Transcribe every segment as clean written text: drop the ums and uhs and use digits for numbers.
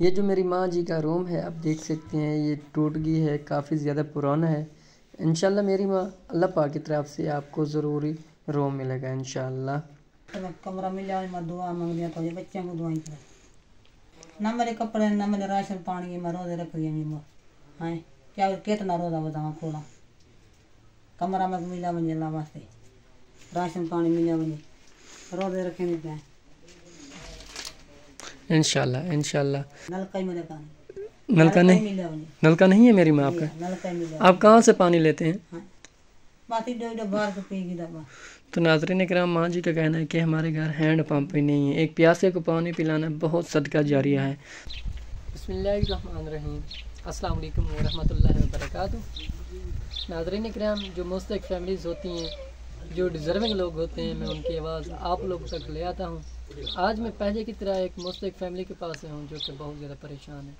ये जो मेरी माँ जी का रूम है आप देख सकते हैं, ये टूट गई है, काफ़ी ज़्यादा पुराना है। इंशाल्लाह मेरी माँ अल्लाह पाक की तरफ से आपको ज़रूरी रूम मिलेगा इंशाल्लाह। कमरा मिल जाए, मैं दुआ मांग दिया तो ये बच्चे को दुआई कर ना मेरे कपड़े ना मेरे राशन पानी मैं रोजे रख दिया मैं हाँ क्या कितना रोजा बताऊँ थोड़ा कमरा में मिला मुझे अल्लाह वास्ते राशन पानी मिला मुझे रोजे रखे नहीं पाए इंशाल्लाह इंशाल्लाह। नलका ही मेरे का नलका नहीं, मिला मुझे नलका नहीं है मेरी माँ आपका? नलका ही मिला। आप कहाँ से पानी लेते हैं? हाँ बात इधर बाहर को पीगी दबा। तो नाज़रीन इकराम, माँ जी का कहना है कि हमारे घर हैंड पंप ही नहीं है, एक प्यासे को पानी पिलाना बहुत सदका जारिया है। बिस्मिल्लाहिर्रहमानिर्रहीम, अस्सलाम वालेकुम वरहमतुल्लाहि वबरकातुहू। नाज़रीन इकराम, जो मुस्तहिक़ फैमिलीज़ होती हैं, जो डिज़र्विंग लोग होते हैं, मैं उनकी आवाज़ आप लोगों तक ले आता हूँ। आज मैं पहले की तरह एक मुस्तहिक़ फैमिली के पास हूँ जो कि बहुत ज़्यादा परेशान है।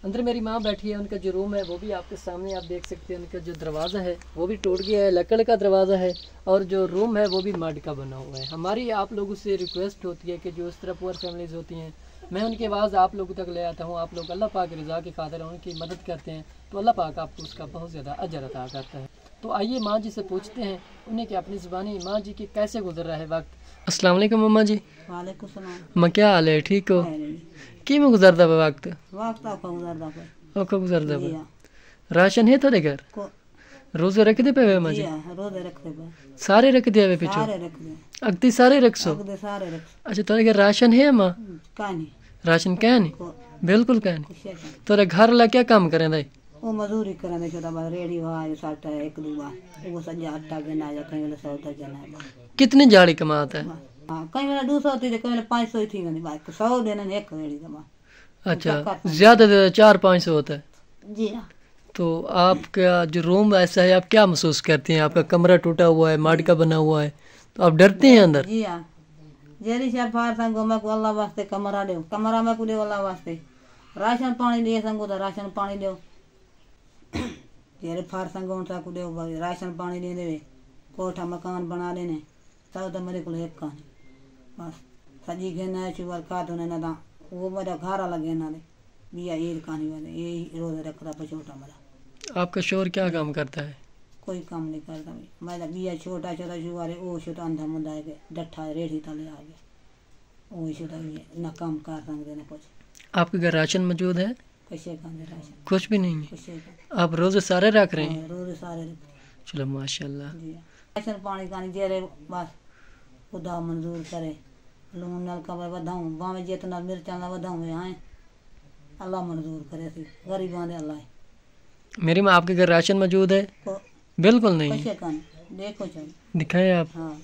अंदर मेरी माँ बैठी है, उनका जो रूम है वो भी आपके सामने आप देख सकते हैं। उनका जो दरवाज़ा है वो भी टूट गया है, लकड़ का दरवाज़ा है, और जो रूम है वो भी मड का बना हुआ है। हमारी आप लोगों से रिक्वेस्ट होती है कि जो इस तरह पुअर फैमिलीज़ होती हैं, मैं उनकी आवाज़ आप लोगों तक ले आता हूँ। आप लोग अल्लाह पाक की रज़ा की खातिर उनकी मदद करते हैं तो अल्लाह पाक आपको उसका बहुत ज़्यादा अजर अता करता है। तो आइए माँ जी से पूछते हैं उन्हें कि अपनी ज़ुबानी माँ जी की कैसे गुजर रहा है वक्त। अस्सलाम वालेकुम मम्मा जी। वालेकुम सलाम। माँ क्या हाल है, ठीक हो? कि में गुजरदा पे वक्त? वक्त आपका गुजरदा पे ओका गुजरदा पे। राशन है थोड़े घर? रोजे रख दे पे वे माँ जी? रोजे रखते पे सारे रख दिया वे पीछे? सारे रख दे। अगती सारे रख सो? अगदे सारे रख। अच्छा थोड़े घर राशन है माँ? कहानी राशन क्या नहीं? बिल्कुल क्या नहीं। तोरे घर ला क्या काम करें दाई? वो मजदूरी करें छोटा बात रेडी वाह साटा है एक दो बार वो सजा आटा गना जा कहीं वाला 100 जना है। कितनी जाड़ी कमाता है? हाँ कहीं वाला 200 थी कहीं वाला 500 थी गनी बात 100 देना एक रेडी कमा। अच्छा ज्यादा 400-500 होता है जी हाँ। तो आपका जो रूम ऐसा है, आप क्या महसूस करते हैं? आपका कमरा टूटा हुआ है, माड का बना हुआ है, तो आप डरते हैं अंदर? जी हाँ जेरी से फार संगो मैं को अल्लाह वास्ते कमरा दे, कमरा में को दे अल्लाह वास्ते राशन पानी दे संगो तो राशन पानी दो जेरे फार संगो उनसा को दे राशन पानी दे दे कोठा मकान बना देने तब तो मेरे को एक कहानी बस सजी के ना चुवर काट होने ना वो मेरा घारा लगे ना दे बिया ये कहानी वाले ये रोज रखता पछोटा मेरा। आपका शोर क्या काम करता है? कोई काम नहीं करता मैं बिया छोटा छोटा जुआरे वो छोटा अंधा मुंदा है डट्ठा रेढ़ी तले आ गया वो छोटा ना काम कर सकते ना कुछ। आपके घर राशन मौजूद है? कैसे खाने राशन? कुछ भी नहीं है। कैसे आप रोजे सारे रख रहे हैं? रोज सारे चलो माशाल्लाह। राशन पानी का नहीं जेरे बस खुदा मंजूर करे लून नलका में बढ़ाऊँ बामें जितना मिर्चा ना बढ़ाऊँ यहाँ अल्लाह मंजूर करे थी गरीबां दे अल्लाह। मेरी माँ आपके घर राशन मौजूद है? बिल्कुल नहीं। कैसे खाने देखो चल दिखाए आप। हाँ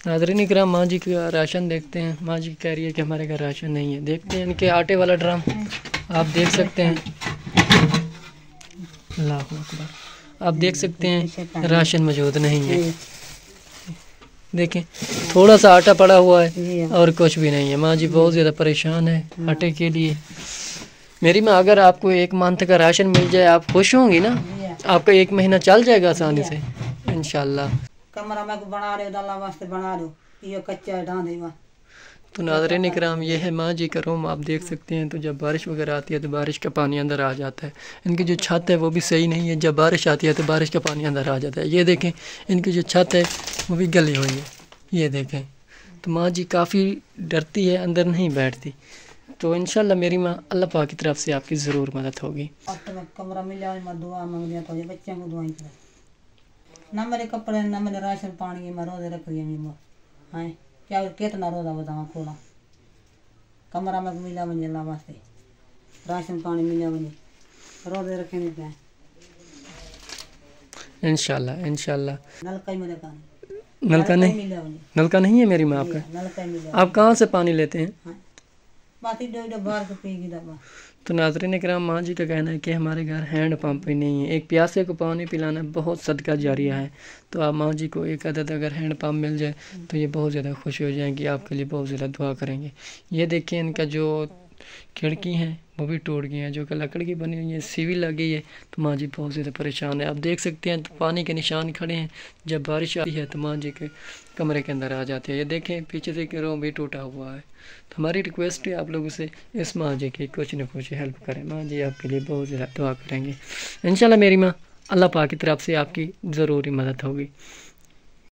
नाज़रीन इकराम, माँ जी का राशन देखते हैं। माँ जी कह रही है कि हमारे घर राशन नहीं है। देखते हैं इनके आटे वाला ड्रम आप देख सकते हैं। अल्लाह अकबर, आप देख सकते हैं राशन मौजूद नहीं है। देखें थोड़ा सा आटा पड़ा हुआ है और कुछ भी नहीं है। माँ जी बहुत ज़्यादा परेशान है आटे के लिए। मेरी माँ, अगर आपको 1 मंथ का राशन मिल जाए आप खुश होंगी ना? आपका 1 महीना चल जाएगा आसानी से इंशाल्लाह। कमरा में बना रहे हो अल्लाह वास्ते बना रहे हो ये कच्चा डाल देगा। तो नाज़रीन इकराम, ये है माँ जी का रूम, आप देख सकते हैं। तो जब बारिश वगैरह आती है तो बारिश का पानी अंदर आ जाता है। इनकी जो छत है वो भी सही नहीं है, जब बारिश आती है तो बारिश का पानी अंदर आ जाता है। ये देखें इनकी जो छत है वो भी गली हुई है, ये देखें। तो माँ जी काफ़ी डरती है, अंदर नहीं बैठती। तो इंशाल्लाह मेरी माँ अल्लाह पाक की तरफ से आपकी ज़रूर मदद होगी। अब तो मैं कमरा मिल जाए मैं दुआ मांग दिया तो ये बच्चे को दुआई कर ना मेरे कपड़े ना मेरे राशन पानी मैं रोजे रख दिया मैं हाँ क्या कितना रोजा बताऊँ थोड़ा कमरा में मिला मुझे अल्लाह वास्ते राशन पानी मिला मुझे रोजे रखे नहीं पाए इंशाल्लाह इंशाल्लाह। नलका ही मेरे का नलका नहीं? मिला मुझे नलका नहीं है मेरी माँ आपका? नलका ही मिला। आप कहाँ से पानी लेते हैं? हाँ बात इधर बाहर को पीगी दबा। तो नाज़रीन इकराम, माँ जी का कहना है कि हमारे घर हैंड पंप ही नहीं है, एक प्यासे को पानी पिलाना बहुत सदका जारिया है। तो आप माँ जी को एक अदद अगर हैंड पंप मिल जाए तो ये बहुत ज़्यादा खुश हो जाएंगी, आपके लिए बहुत ज़्यादा दुआ करेंगे। ये देखिए इनका जो खिड़की हैं वो भी टूट गई हैं, जो कि लकड़ की बनी हुई है, सीवी लग गई है। तो माँ जी बहुत ज़्यादा परेशान है। आप देख सकते हैं तो पानी के निशान खड़े हैं। जब बारिश आती है तो माँ जी के कमरे के अंदर आ जाते हैं। ये देखें पीछे से रूम भी टूटा हुआ है। तो हमारी रिक्वेस्ट है आप लोगों से, इस माँ जी की कुछ न कुछ हेल्प करें। माँ जी आपके लिए बहुत ज़्यादा दुआ करेंगे। इंशाल्लाह मेरी माँ अल्लाह पाक की तरफ से आपकी ज़रूरी मदद होगी।